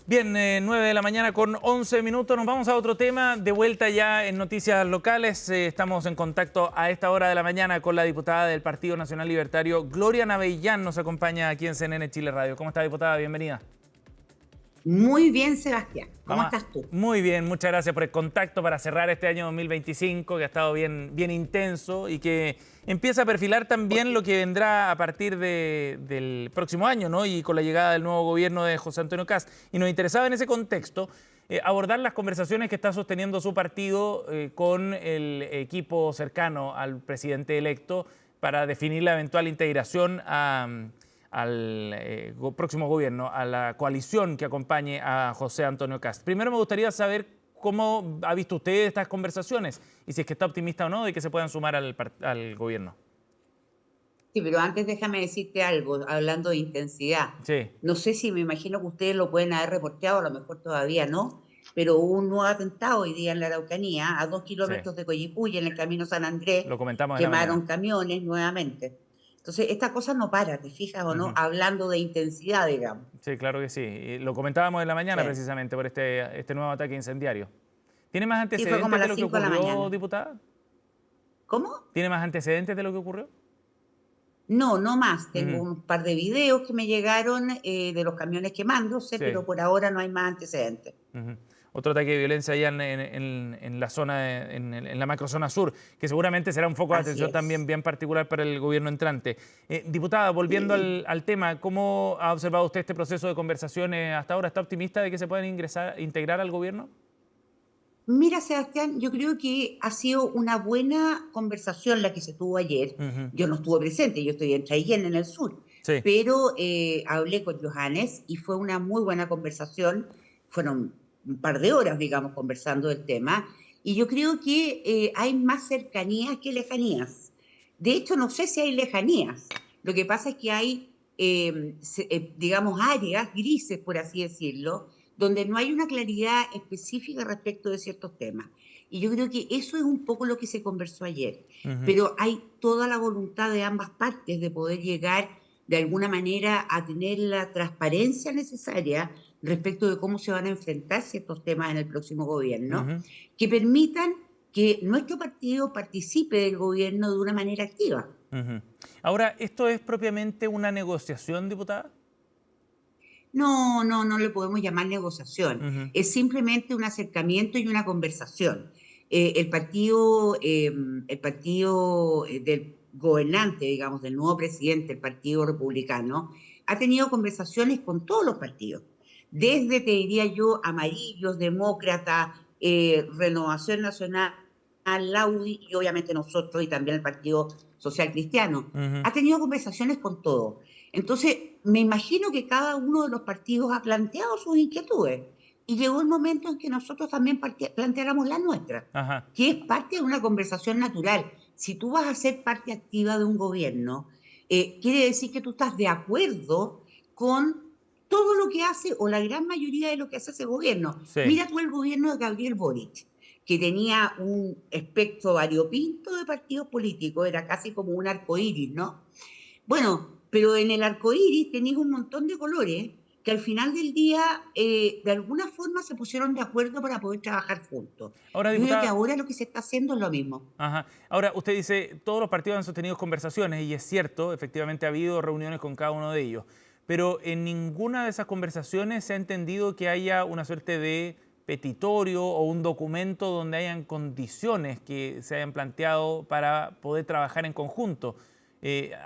Bien, 9 de la mañana con 11 minutos. Nos vamos a otro tema. De vuelta ya en noticias locales. Estamos en contacto a esta hora de la mañana con la diputada del Partido Nacional Libertario, Gloria Navellán. Nos acompaña aquí en CNN Chile Radio. ¿Cómo está, diputada? Bienvenida. Muy bien, Sebastián. ¿Cómo estás tú? Muy bien, muchas gracias por el contacto para cerrar este año 2025, que ha estado bien intenso y que empieza a perfilar también lo que vendrá a partir del próximo año, ¿no? Y con la llegada del nuevo gobierno de José Antonio Kast. Y nos interesaba en ese contexto abordar las conversaciones que está sosteniendo su partido con el equipo cercano al presidente electo para definir la eventual integración al próximo gobierno, a la coalición que acompañe a José Antonio Kast. Primero me gustaría saber cómo ha visto usted estas conversaciones y si es que está optimista o no de que se puedan sumar al gobierno. Sí, pero antes déjame decirte algo, hablando de intensidad. Sí. No sé si me imagino que ustedes lo pueden haber reporteado, a lo mejor todavía no, pero hubo un nuevo atentado hoy día en la Araucanía, a 2 Sí, kilómetros de Coyipulli, en el camino San Andrés, lo comentamos en la quemaron mañana. camiones nuevamente. Entonces, esta cosa no para, ¿te fijas o no? Uh-huh. Hablando de intensidad, digamos. Sí, claro que sí. Y lo comentábamos en la mañana Sí. precisamente por este nuevo ataque incendiario. ¿Tiene más Sí, fue como a antecedentes de las lo que 5 de la ocurrió, mañana. diputada? ¿Cómo? ¿Tiene más antecedentes de lo que ocurrió? No, no más. Tengo Uh-huh. un par de videos que me llegaron de los camiones quemándose, Sí. pero por ahora no hay más antecedentes. Uh-huh. Otro ataque de violencia allá en la zona, en la macrozona sur, que seguramente será un foco de Así atención también es. bien particular para el gobierno entrante. Diputada, volviendo Sí. al tema, ¿cómo ha observado usted este proceso de conversaciones hasta ahora? ¿Está optimista de que se puedan integrar al gobierno? Mira, Sebastián, yo creo que ha sido una buena conversación la que se tuvo ayer. Uh-huh. Yo no estuve presente, yo estoy en Traillén, en el sur, Sí. pero hablé con Johannes y fue una muy buena conversación. Fueron un par de horas, digamos, conversando del tema. Y yo creo que hay más cercanías que lejanías. De hecho, no sé si hay lejanías. Lo que pasa es que hay, digamos, áreas grises, por así decirlo, donde no hay una claridad específica respecto de ciertos temas. Y yo creo que eso es un poco lo que se conversó ayer. Uh-huh. Pero hay toda la voluntad de ambas partes de poder llegar de alguna manera a tener la transparencia necesaria respecto de cómo se van a enfrentar ciertos temas en el próximo gobierno, Uh-huh. que permitan que nuestro partido participe del gobierno de una manera activa. Uh-huh. Ahora, ¿esto es propiamente una negociación, diputada? No le podemos llamar negociación. Uh-huh. Es simplemente un acercamiento y una conversación. El partido del gobernante, digamos, del nuevo presidente, el Partido Republicano, ha tenido conversaciones con todos los partidos. Desde, te diría yo, amarillos, demócratas, Renovación Nacional, la UDI y obviamente nosotros y también el Partido Social Cristiano. Uh-huh. Ha tenido conversaciones con todos. Entonces, me imagino que cada uno de los partidos ha planteado sus inquietudes y llegó el momento en que nosotros también planteáramos la nuestra, Ajá. que es parte de una conversación natural. Si tú vas a ser parte activa de un gobierno, quiere decir que tú estás de acuerdo con todo lo que hace o la gran mayoría de lo que hace ese gobierno. Sí. Mira tú el gobierno de Gabriel Boric, que tenía un espectro variopinto de partidos políticos, era casi como un arcoíris, ¿no? Bueno, pero en el arco iris tenéis un montón de colores que al final del día, de alguna forma, se pusieron de acuerdo para poder trabajar juntos. Ahora, Yo creo que diputada, ahora lo que se está haciendo es lo mismo. ajá. Ahora, usted dice, todos los partidos han sostenido conversaciones y es cierto, efectivamente ha habido reuniones con cada uno de ellos, pero en ninguna de esas conversaciones se ha entendido que haya una suerte de petitorio o un documento donde hayan condiciones que se hayan planteado para poder trabajar en conjunto.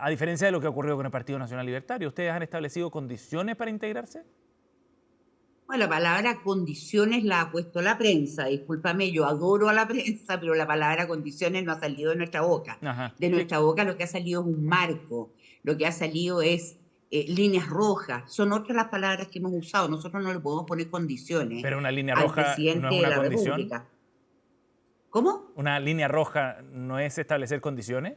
A diferencia de lo que ha ocurrido con el Partido Nacional Libertario, ¿ustedes han establecido condiciones para integrarse? Bueno, la palabra condiciones la ha puesto la prensa. Discúlpame, yo adoro a la prensa, pero la palabra condiciones no ha salido de nuestra boca. Ajá. De ¿Qué? nuestra boca lo que ha salido es un marco, lo que ha salido es líneas rojas. Son otras las palabras que hemos usado. Nosotros no le podemos poner condiciones Pero una línea al roja no presidente es de una la condición. República. ¿Cómo? ¿Una línea roja no es establecer condiciones?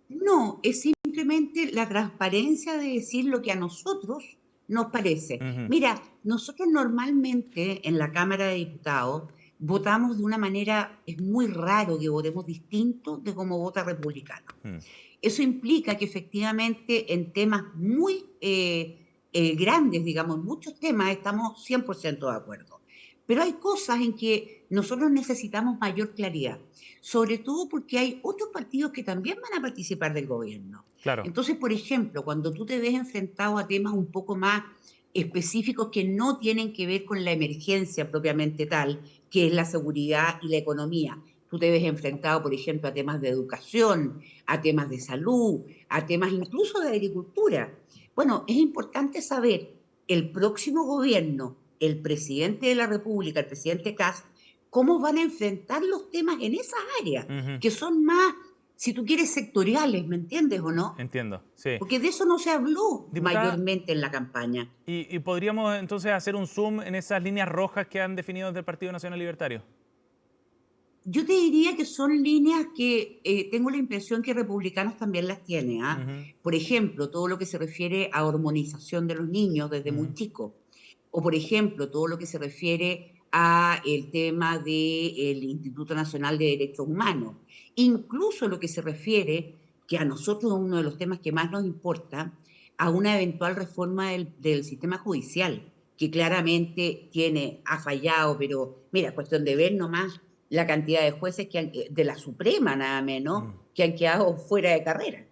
No, es simplemente la transparencia de decir lo que a nosotros nos parece. Uh-huh. Mira, nosotros normalmente en la Cámara de Diputados votamos de una manera, es muy raro que votemos distinto de cómo vota republicano. Uh-huh. Eso implica que efectivamente en temas muy grandes, digamos, muchos temas estamos 100% de acuerdo. Pero hay cosas en que nosotros necesitamos mayor claridad, sobre todo porque hay otros partidos que también van a participar del gobierno. Claro. Entonces, por ejemplo, cuando tú te ves enfrentado a temas un poco más específicos que no tienen que ver con la emergencia propiamente tal, que es la seguridad y la economía, tú te ves enfrentado, por ejemplo, a temas de educación, a temas de salud, a temas incluso de agricultura. Bueno, es importante saber el próximo gobierno, el presidente de la República, el presidente Kast, cómo van a enfrentar los temas en esas áreas, Ujú. que son más, si tú quieres, sectoriales, ¿me entiendes o no? Entiendo, sí. Porque de eso no se habló Diputada, mayormente en la campaña. y podríamos entonces hacer un zoom en esas líneas rojas que han definido desde el Partido Nacional Libertario. Yo te diría que son líneas que tengo la impresión que republicanos también las tienen. ¿Ah? Ujú, Por ejemplo, todo lo que se refiere a hormonización de los niños desde muy ujú. chicos. O, por ejemplo, todo lo que se refiere a el tema del Instituto Nacional de Derechos Humanos. Incluso lo que se refiere, que a nosotros es uno de los temas que más nos importa, a una eventual reforma del sistema judicial, que claramente ha fallado, pero mira, cuestión de ver nomás la cantidad de jueces de la Suprema, nada menos, Mm. que han quedado fuera de carrera.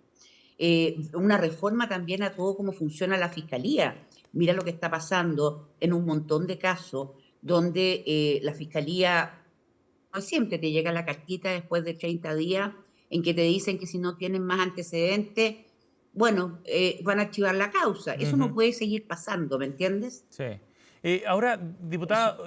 Una reforma también a todo cómo funciona la fiscalía. Mira lo que está pasando en un montón de casos donde la fiscalía no siempre te llega la cartita después de 30 días en que te dicen que si no tienen más antecedentes, bueno, van a archivar la causa. Eso no Ujú. puede seguir pasando, ¿me entiendes? Sí. Ahora, Eso. diputada,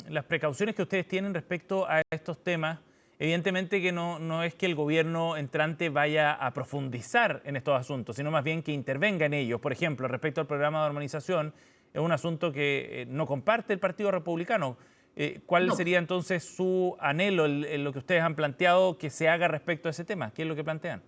las precauciones que ustedes tienen respecto a estos temas, evidentemente que no es que el gobierno entrante vaya a profundizar en estos asuntos, sino más bien que intervenga en ellos. Por ejemplo, respecto al programa de hormonización, es un asunto que no comparte el Partido Republicano. ¿Cuál No, sería entonces su anhelo, lo que ustedes han planteado que se haga respecto a ese tema? ¿Qué es lo que plantean?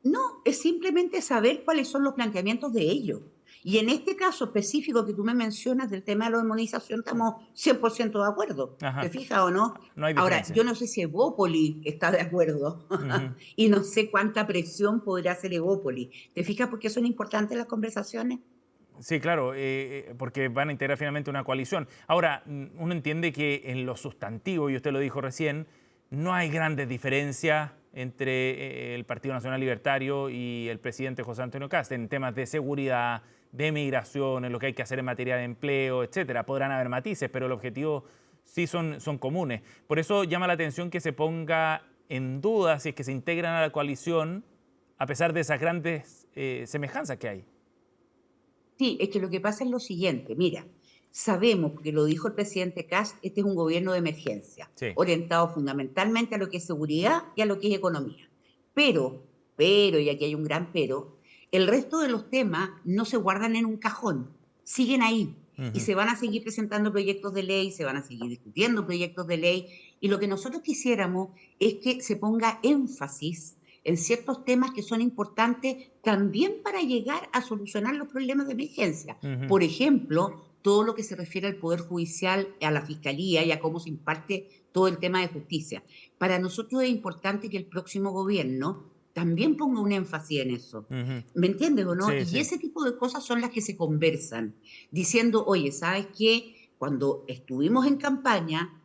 no, es simplemente saber cuáles son los planteamientos de ellos. Y en este caso específico que tú me mencionas del tema de la hormonización, estamos 100% de acuerdo. ¿Te Ajá, fijas o no? no hay Ahora, diferencia. yo no sé si Evópoli está de acuerdo Ujú. y no sé cuánta presión podrá hacer Evópoli. ¿Te fijas por qué son importantes las conversaciones? Sí, claro, porque van a integrar finalmente una coalición. Ahora, uno entiende que en lo sustantivo, y usted lo dijo recién, no hay grandes diferencias entre el Partido Nacional Libertario y el presidente José Antonio Kast en temas de seguridad, de migración, en lo que hay que hacer en materia de empleo, etcétera. Podrán haber matices, pero el objetivo sí son comunes. Por eso llama la atención que se ponga en duda si es que se integran a la coalición, a pesar de esas grandes semejanzas que hay. Sí, es que lo que pasa es lo siguiente, mira, sabemos, porque lo dijo el presidente Kast, este es un gobierno de emergencia, Sí. orientado fundamentalmente a lo que es seguridad y a lo que es economía. Pero, y aquí hay un gran pero, el resto de los temas no se guardan en un cajón, siguen ahí y Ujú. se van a seguir presentando proyectos de ley, se van a seguir discutiendo proyectos de ley y lo que nosotros quisiéramos es que se ponga énfasis en ciertos temas que son importantes también para llegar a solucionar los problemas de emergencia. Ujú. Por ejemplo, todo lo que se refiere al Poder Judicial, a la Fiscalía y a cómo se imparte todo el tema de justicia. Para nosotros es importante que el próximo gobierno también ponga un énfasis en eso. Ujú. ¿Me entiendes o no? Sí, Y sí. ese tipo de cosas son las que se conversan, diciendo, oye, ¿sabes qué? Cuando estuvimos en campaña,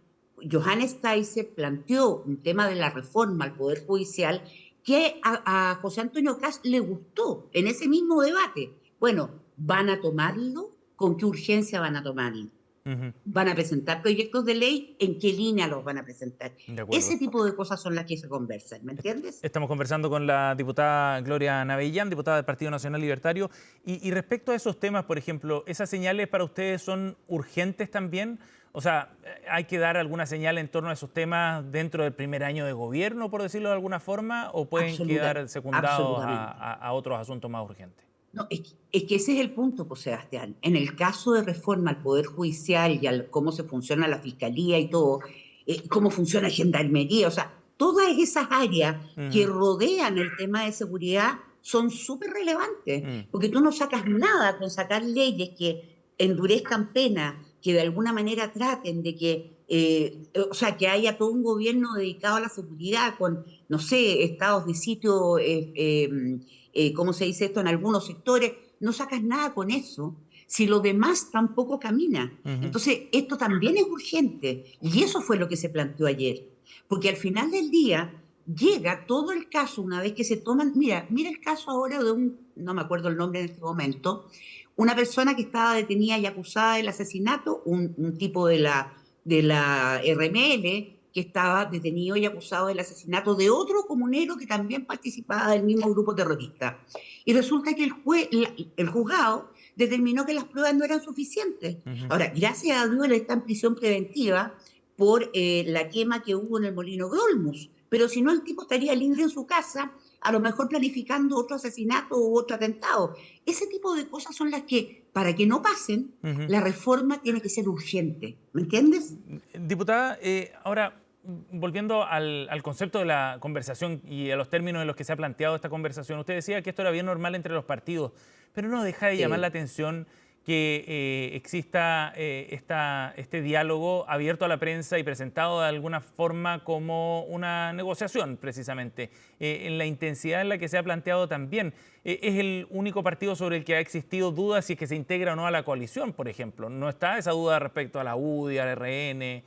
Johannes Kaiser planteó un tema de la reforma al Poder Judicial que a José Antonio Kast le gustó en ese mismo debate. Bueno, ¿van a tomarlo? ¿Con qué urgencia van a tomarlo? Ujú. ¿Van a presentar proyectos de ley? ¿En qué línea los van a presentar? De Ese acuerdo. tipo de cosas son las que se conversan, ¿me entiendes? Estamos conversando con la diputada Gloria Navellán, diputada del Partido Nacional Libertario. Y respecto a esos temas, por ejemplo, ¿esas señales para ustedes son urgentes también? O sea, ¿hay que dar alguna señal en torno a esos temas dentro del primer año de gobierno, por decirlo de alguna forma, o pueden quedar secundados Absolutamente. a otros asuntos más urgentes? No, es que ese es el punto, pues, Sebastián. En el caso de reforma al Poder Judicial y al cómo se funciona la Fiscalía y todo, cómo funciona Gendarmería, o sea, todas esas áreas que Ujú. rodean el tema de seguridad son súper relevantes, Mm. porque tú no sacas nada con sacar leyes que endurezcan penas, que de alguna manera traten de que, o sea, que haya todo un gobierno dedicado a la seguridad con, no sé, estados de sitio, ¿cómo se dice esto? En algunos sectores. no sacas nada con eso si lo demás tampoco camina. Ujú. Entonces, esto también es urgente y eso fue lo que se planteó ayer, porque al final del día llega todo el caso una vez que se toman, mira el caso ahora de no me acuerdo el nombre en este momento, una persona que estaba detenida y acusada del asesinato, un tipo de la RML que estaba detenido y acusado del asesinato de otro comunero que también participaba del mismo grupo terrorista. Y resulta que el juzgado determinó que las pruebas no eran suficientes. Ujú. Ahora, gracias a Dios él está en prisión preventiva por la quema que hubo en el molino Grolmus, pero si no el tipo estaría libre en su casa, a lo mejor planificando otro asesinato u otro atentado. Ese tipo de cosas son las que, para que no pasen, Ujú. la reforma tiene que ser urgente. ¿Me entiendes? Diputada, ahora volviendo al concepto de la conversación y a los términos en los que se ha planteado esta conversación, usted decía que esto era bien normal entre los partidos, pero no deja de llamar la Sí. atención que exista este diálogo abierto a la prensa y presentado de alguna forma como una negociación, precisamente, en la intensidad en la que se ha planteado también. Es el único partido sobre el que ha existido dudas si es que se integra o no a la coalición, por ejemplo. No está esa duda respecto a la UDI, al RN,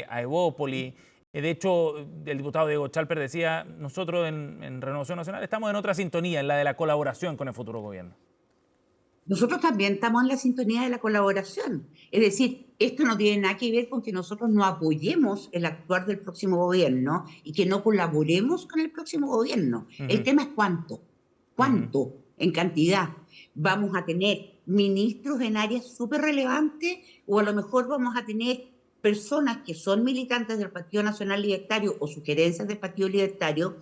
a Evópoli. De hecho, el diputado Diego Chalper decía, nosotros en Renovación Nacional estamos en otra sintonía, en la de la colaboración con el futuro gobierno. Nosotros también estamos en la sintonía de la colaboración. Es decir, esto no tiene nada que ver con que nosotros no apoyemos el actuar del próximo gobierno y que no colaboremos con el próximo gobierno. El Ujú, tema es cuánto, ujú, cuánto en cantidad. Vamos a tener ministros en áreas súper relevantes o a lo mejor vamos a tener personas que son militantes del Partido Nacional Libertario o sugerencias del Partido Libertario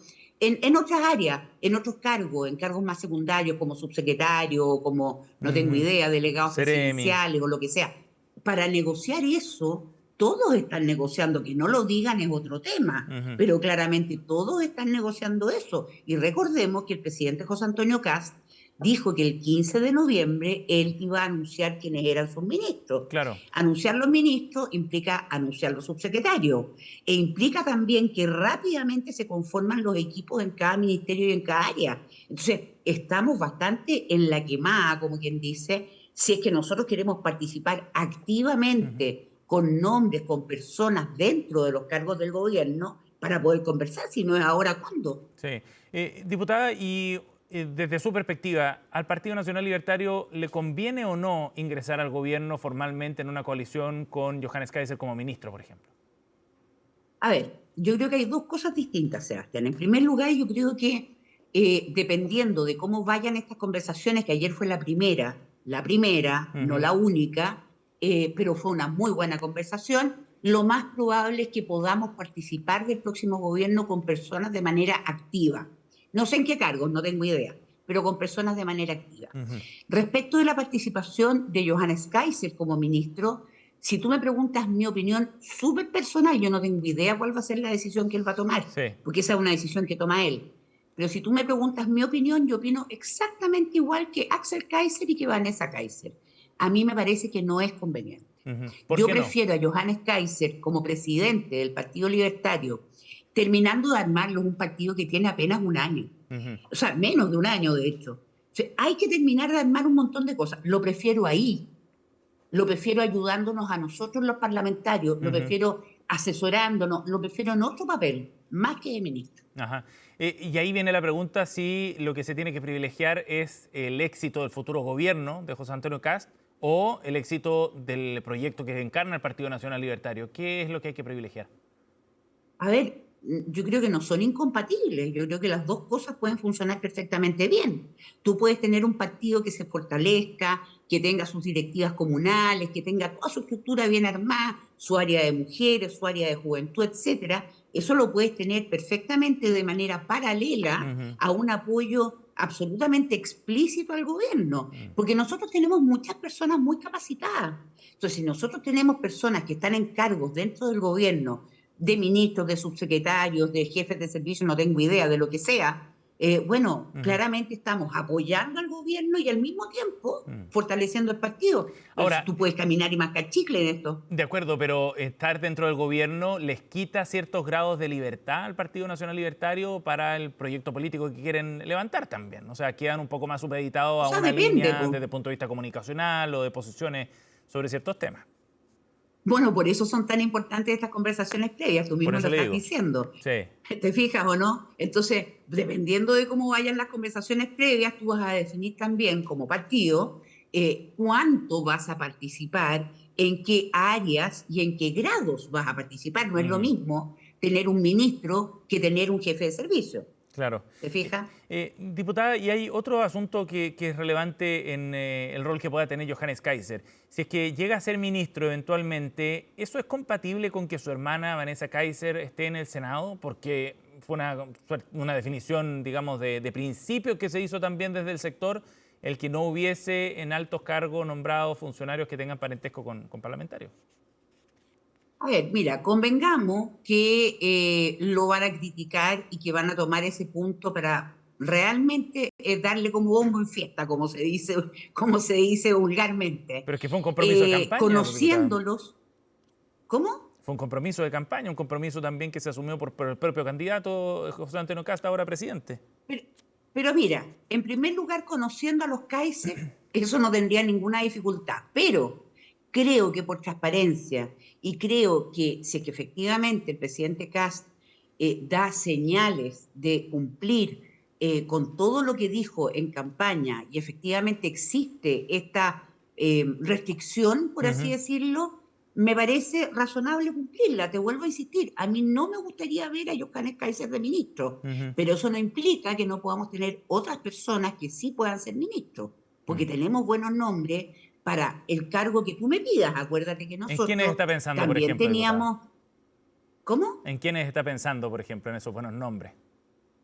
en otras áreas, en otros cargos, en cargos más secundarios como subsecretario, como, no tengo ujú. idea, delegados Seremi. presidenciales o lo que sea. Para negociar eso, todos están negociando, que no lo digan es otro tema, Ujú. pero claramente todos están negociando eso. Y recordemos que el presidente José Antonio Kast dijo que el 15 de noviembre él iba a anunciar quiénes eran sus ministros. Claro. Anunciar los ministros implica anunciar los subsecretarios e implica también que rápidamente se conforman los equipos en cada ministerio y en cada área. Entonces, estamos bastante en la quemada, como quien dice, si es que nosotros queremos participar Ujú. activamente con nombres, con personas dentro de los cargos del gobierno para poder conversar, si no es ahora, ¿cuándo? Sí. Diputada, y desde su perspectiva, ¿al Partido Nacional Libertario le conviene o no ingresar al gobierno formalmente en una coalición con Johannes Kaiser como ministro, por ejemplo? A ver, yo creo que hay dos cosas distintas, Sebastián. En primer lugar, yo creo que dependiendo de cómo vayan estas conversaciones, que ayer fue la primera, no Ujú. la única, pero fue una muy buena conversación, lo más probable es que podamos participar del próximo gobierno con personas de manera activa. No sé en qué cargos, no tengo idea, pero con personas de manera activa. Ujú. Respecto de la participación de Johannes Kaiser como ministro, si tú me preguntas mi opinión súper personal, yo no tengo idea cuál va a ser la decisión que él va a tomar, Sí. porque esa es una decisión que toma él. Pero si tú me preguntas mi opinión, yo opino exactamente igual que Axel Kaiser y que Vanessa Kaiser. A mí me parece que no es conveniente. Ujú. ¿Por Yo qué no? prefiero a Johannes Kaiser como presidente del Partido Libertario, terminando de armarlo un partido que tiene apenas un año, Ujú. o sea, menos de un año de hecho. O sea, hay que terminar de armar un montón de cosas. Lo prefiero ahí, lo prefiero ayudándonos a nosotros los parlamentarios, lo Ujú. prefiero asesorándonos, lo prefiero en otro papel, más que de ministro. Ajá. Y ahí viene la pregunta si lo que se tiene que privilegiar es el éxito del futuro gobierno de José Antonio Kast o el éxito del proyecto que encarna el Partido Nacional Libertario. ¿Qué es lo que hay que privilegiar? A ver, yo creo que no son incompatibles, yo creo que las dos cosas pueden funcionar perfectamente bien. Tú puedes tener un partido que se fortalezca, que tenga sus directivas comunales, que tenga toda su estructura bien armada, su área de mujeres, su área de juventud, etcétera. Eso lo puedes tener perfectamente de manera paralela Ujú. a un apoyo absolutamente explícito al gobierno, Mm. porque nosotros tenemos muchas personas muy capacitadas. Entonces, si nosotros tenemos personas que están en cargos dentro del gobierno, de ministros, de subsecretarios, de jefes de servicio, no tengo idea de lo que sea, Bueno, Ujú. claramente estamos apoyando al gobierno y al mismo tiempo fortaleciendo el partido. Entonces Ahora, tú puedes caminar y mascar chicle en esto. de acuerdo, pero estar dentro del gobierno les quita ciertos grados de libertad al Partido Nacional Libertario para el proyecto político que quieren levantar también. O sea, quedan un poco más supeditados O a sea, una depende, línea pues. desde el punto de vista comunicacional o de posiciones sobre ciertos temas. Bueno, por eso son tan importantes estas conversaciones previas, tú Por mismo lo eso le estás digo. diciendo. Sí. ¿Te fijas o no? Entonces, dependiendo de cómo vayan las conversaciones previas, tú vas a definir también como partido cuánto vas a participar, en qué áreas y en qué grados vas a participar. No es lo Ujú. mismo tener un ministro que tener un jefe de servicio. Claro. ¿Te fijas? Diputada, y hay otro asunto que es relevante en el rol que pueda tener Johannes Kaiser. Si es que llega a ser ministro eventualmente, ¿eso es compatible con que su hermana Vanessa Kaiser esté en el Senado? Porque fue una definición, digamos, de principio que se hizo también desde el sector, el que no hubiese en altos cargos nombrados funcionarios que tengan parentesco con parlamentarios. A ver, mira, convengamos que lo van a criticar y que van a tomar ese punto para realmente darle como bombo en fiesta, como se dice vulgarmente. Pero es que fue un compromiso de campaña, diputada. Conociéndolos, ¿cómo? Fue un compromiso de campaña, un compromiso también que se asumió por el propio candidato José Antonio Casta, ahora presidente. Pero, pero mira, en primer lugar, conociendo a los Kaiser, eso no tendría ninguna dificultad, pero creo que por transparencia y creo que si es que efectivamente el presidente Kast da señales de cumplir con todo lo que dijo en campaña y efectivamente existe esta restricción, por así Ujú, decirlo, me parece razonable cumplirla. Te vuelvo a insistir, a mí no me gustaría ver a Johannes Kaiser de ministro, ujú, pero eso no implica que no podamos tener otras personas que sí puedan ser ministros, porque mm. tenemos buenos nombres para el cargo que tú me pidas. Acuérdate que ¿En quiénes nosotros está pensando, por también ejemplo, diputada? teníamos, ¿cómo? ¿En quiénes está pensando, por ejemplo, en esos buenos nombres?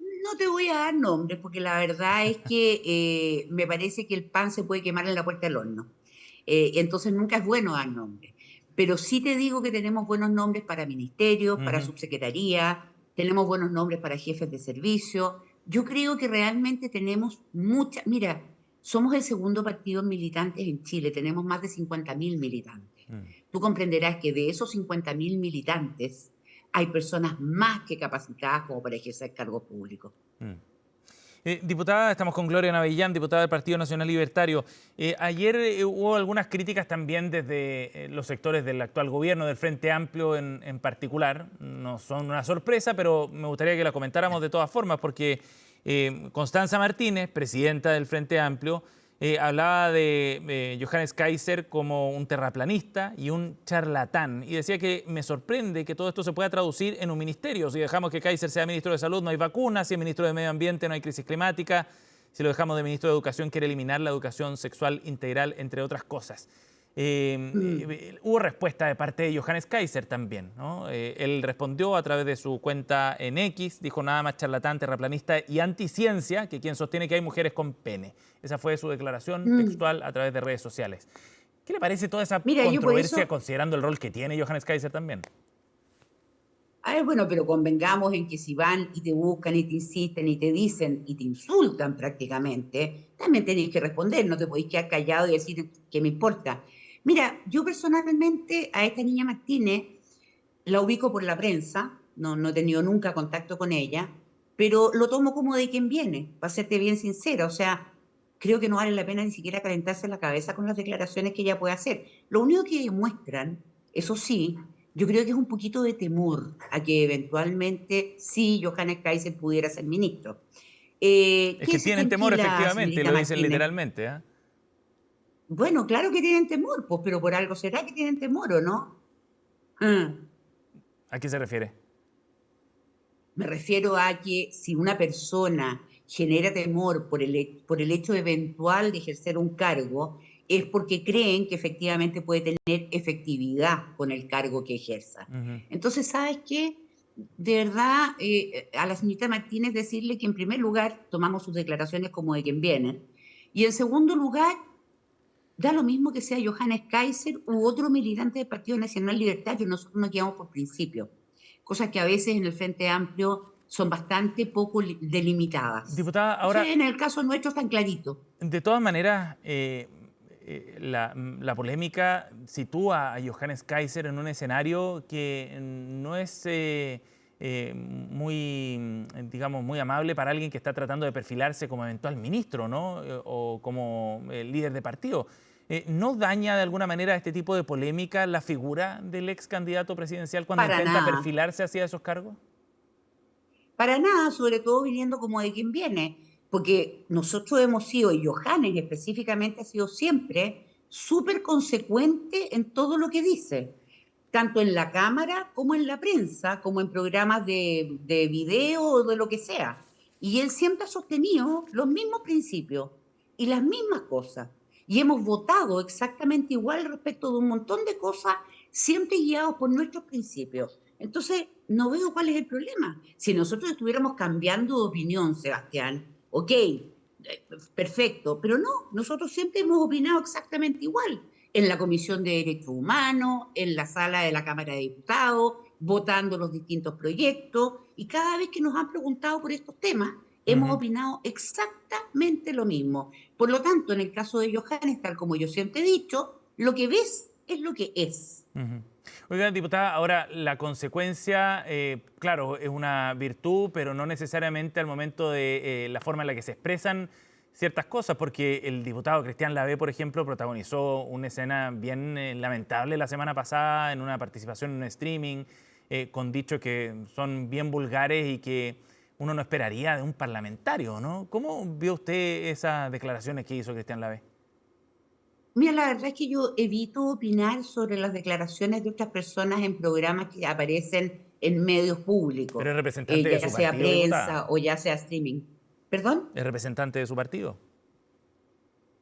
No te voy a dar nombres, porque la verdad es que me parece que el pan se puede quemar en la puerta del horno. Entonces nunca es bueno dar nombres. Pero sí te digo que tenemos buenos nombres para ministerios, para Ujú. subsecretaría, tenemos buenos nombres para jefes de servicio. Yo creo que realmente tenemos mucha. Mira, somos el segundo partido en militantes en Chile, tenemos más de 50.000 militantes. Mm, Tú comprenderás que de esos 50.000 militantes hay personas más que capacitadas como para ejercer cargos públicos. mm. Diputada, estamos con Gloria Navellán, diputada del Partido Nacional Libertario. Ayer hubo algunas críticas también desde los sectores del actual gobierno, del Frente Amplio en particular. No son una sorpresa, pero me gustaría que la comentáramos de todas formas, porque Constanza Martínez, presidenta del Frente Amplio, hablaba de Johannes Kaiser como un terraplanista y un charlatán. Y decía que me sorprende que todo esto se pueda traducir en un ministerio. Si dejamos que Kaiser sea ministro de Salud, no hay vacunas. Si es ministro de Medio Ambiente, no hay crisis climática. Si lo dejamos de ministro de Educación, quiere eliminar la educación sexual integral, entre otras cosas. Mm. Hubo respuesta de parte de Johannes Kaiser también, ¿no? Él respondió a través de su cuenta en X, dijo nada más charlatán, terraplanista y anticiencia que quien sostiene que hay mujeres con pene. Esa fue su declaración Mm. textual a través de redes sociales. ¿Qué le parece toda esa Mira, yo por controversia eso, considerando el rol que tiene Johannes Kaiser también? a ver, bueno, pero convengamos en que si van y te buscan y te insisten y te dicen y te insultan prácticamente, también tenéis que responder, no te podéis quedar callado y decir que me importa. Mira, yo personalmente a esta niña Martínez la ubico por la prensa, no he tenido nunca contacto con ella, pero lo tomo como de quien viene, para serte bien sincera. O sea, creo que no vale la pena ni siquiera calentarse la cabeza con las declaraciones que ella puede hacer. Lo único que demuestran, eso sí, yo creo que es un poquito de temor a que eventualmente sí Johannes Kaiser pudiera ser ministro. Es que Quédese tienen temor tranquila, efectivamente, señorita lo dicen Martínez. literalmente, ¿eh? Bueno, claro que tienen temor, pues, pero por algo será que tienen temor, ¿o no? Ah. ¿A qué se refiere? Me refiero a que si una persona genera temor por el hecho eventual de ejercer un cargo, es porque creen que efectivamente puede tener efectividad con el cargo que ejerza. Ujú. Entonces, ¿sabes qué? De verdad, a la señorita Martínez decirle que en primer lugar tomamos sus declaraciones como de quien viene, y en segundo lugar, da lo mismo que sea Johannes Kaiser u otro militante del Partido Nacional Libertario, nosotros nos quedamos por principio, cosas que a veces en el Frente Amplio son bastante poco delimitadas. Diputada, ahora, Entonces, en el caso nuestro están clarito. de todas maneras, la polémica sitúa a Johannes Kaiser en un escenario que no es muy, digamos, muy amable para alguien que está tratando de perfilarse como eventual ministro, ¿no? O como líder de partido. ¿No daña de alguna manera este tipo de polémica la figura del ex candidato presidencial cuando Para intenta nada. perfilarse hacia esos cargos? Para nada, sobre todo viniendo como de quien viene, porque nosotros hemos sido, y Johannes específicamente ha sido siempre súper consecuente en todo lo que dice, tanto en la Cámara como en la prensa, como en programas de video o de lo que sea. Y él siempre ha sostenido los mismos principios y las mismas cosas. Y hemos votado exactamente igual respecto de un montón de cosas, siempre guiados por nuestros principios. Entonces, no veo cuál es el problema. Si nosotros estuviéramos cambiando de opinión, Sebastián, ok, perfecto, pero no, nosotros siempre hemos opinado exactamente igual. En la Comisión de Derechos Humanos, en la sala de la Cámara de Diputados, votando los distintos proyectos, y cada vez que nos han preguntado por estos temas, hemos Ujú. opinado exactamente lo mismo. Por lo tanto, en el caso de Johannes, tal como yo siempre he dicho, lo que ves es lo que es. Ujú. Oiga, diputada, ahora la consecuencia, claro, es una virtud, pero no necesariamente al momento de la forma en la que se expresan ciertas cosas, porque el diputado Cristian Lavé, por ejemplo, protagonizó una escena bien lamentable la semana pasada en una participación en un streaming, con dichos que son bien vulgares y que uno no esperaría de un parlamentario, ¿no? ¿Cómo vio usted esas declaraciones que hizo Cristian Lavé? Mira, la verdad es que yo evito opinar sobre las declaraciones de otras personas en programas que aparecen en medios públicos, Pero es representante de ya su sea partido, diputada. prensa o ya sea streaming. ¿Perdón? Es representante de su partido.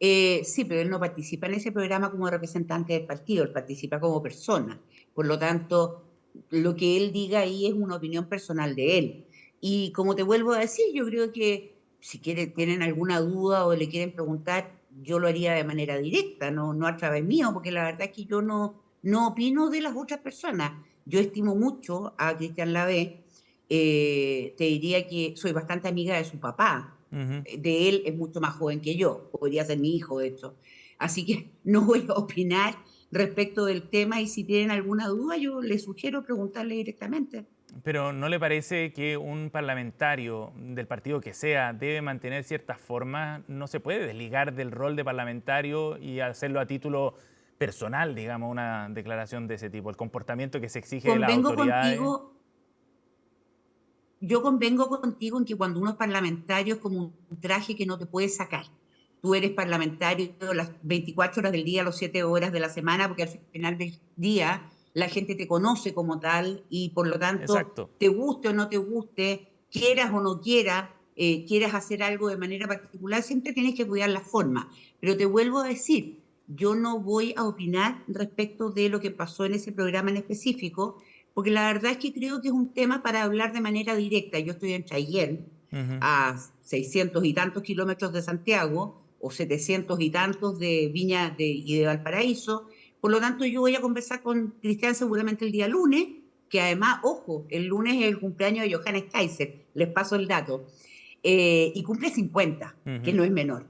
Sí, pero él no participa en ese programa como representante del partido, él participa como persona. Por lo tanto, lo que él diga ahí es una opinión personal de él. Y como te vuelvo a decir, yo creo que si tienen alguna duda o le quieren preguntar, yo lo haría de manera directa, no a través mío, porque la verdad es que yo no opino de las otras personas. Yo estimo mucho a Cristian Lavé, te diría que soy bastante amiga de su papá, Ujú. de él es mucho más joven que yo, podría ser mi hijo, de hecho. Así que no voy a opinar respecto del tema y si tienen alguna duda, yo les sugiero preguntarle directamente. Pero ¿no le parece que un parlamentario del partido que sea debe mantener ciertas formas? No se puede desligar del rol de parlamentario y hacerlo a título personal, digamos, una declaración de ese tipo. El comportamiento que se exige de las Convengo autoridades. contigo, yo convengo contigo en que cuando uno es parlamentario es como un traje que no te puedes sacar. Tú eres parlamentario las 24 horas del día, las 7 horas de la semana, porque al final del día la gente te conoce como tal y por lo tanto, Exacto. te guste o no te guste, quieras o no quieras, quieras hacer algo de manera particular, siempre tienes que cuidar la forma. Pero te vuelvo a decir, yo no voy a opinar respecto de lo que pasó en ese programa en específico, porque la verdad es que creo que es un tema para hablar de manera directa. Yo estoy en Chayén, Ujú. a 600 y tantos kilómetros de Santiago, o 700 y tantos de Viña y de Valparaíso. Por lo tanto, yo voy a conversar con Cristian seguramente el día lunes, que además, ojo, el lunes es el cumpleaños de Johannes Kaiser, les paso el dato, y cumple 50, que Ujú. no es menor.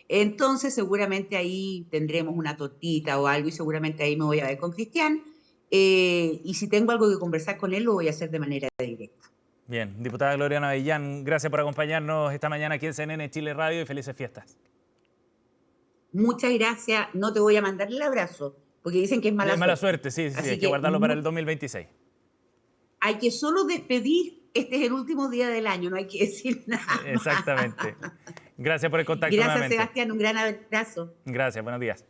Entonces, seguramente ahí tendremos una tortita o algo y seguramente ahí me voy a ver con Cristian. Y si tengo algo que conversar con él, lo voy a hacer de manera directa. Bien, diputada Gloriana Avellán, gracias por acompañarnos esta mañana aquí en CNN Chile Radio y felices fiestas. Muchas gracias. No te voy a mandar el abrazo, porque dicen que es De mala mala suerte. suerte, sí, sí, sí, hay Así que que guardarlo para el 2026. hay que solo despedir. Este es el último día del año, no hay que decir nada más. Exactamente. Gracias por el contacto Gracias, nuevamente. Sebastián. Un gran abrazo. Gracias, buenos días.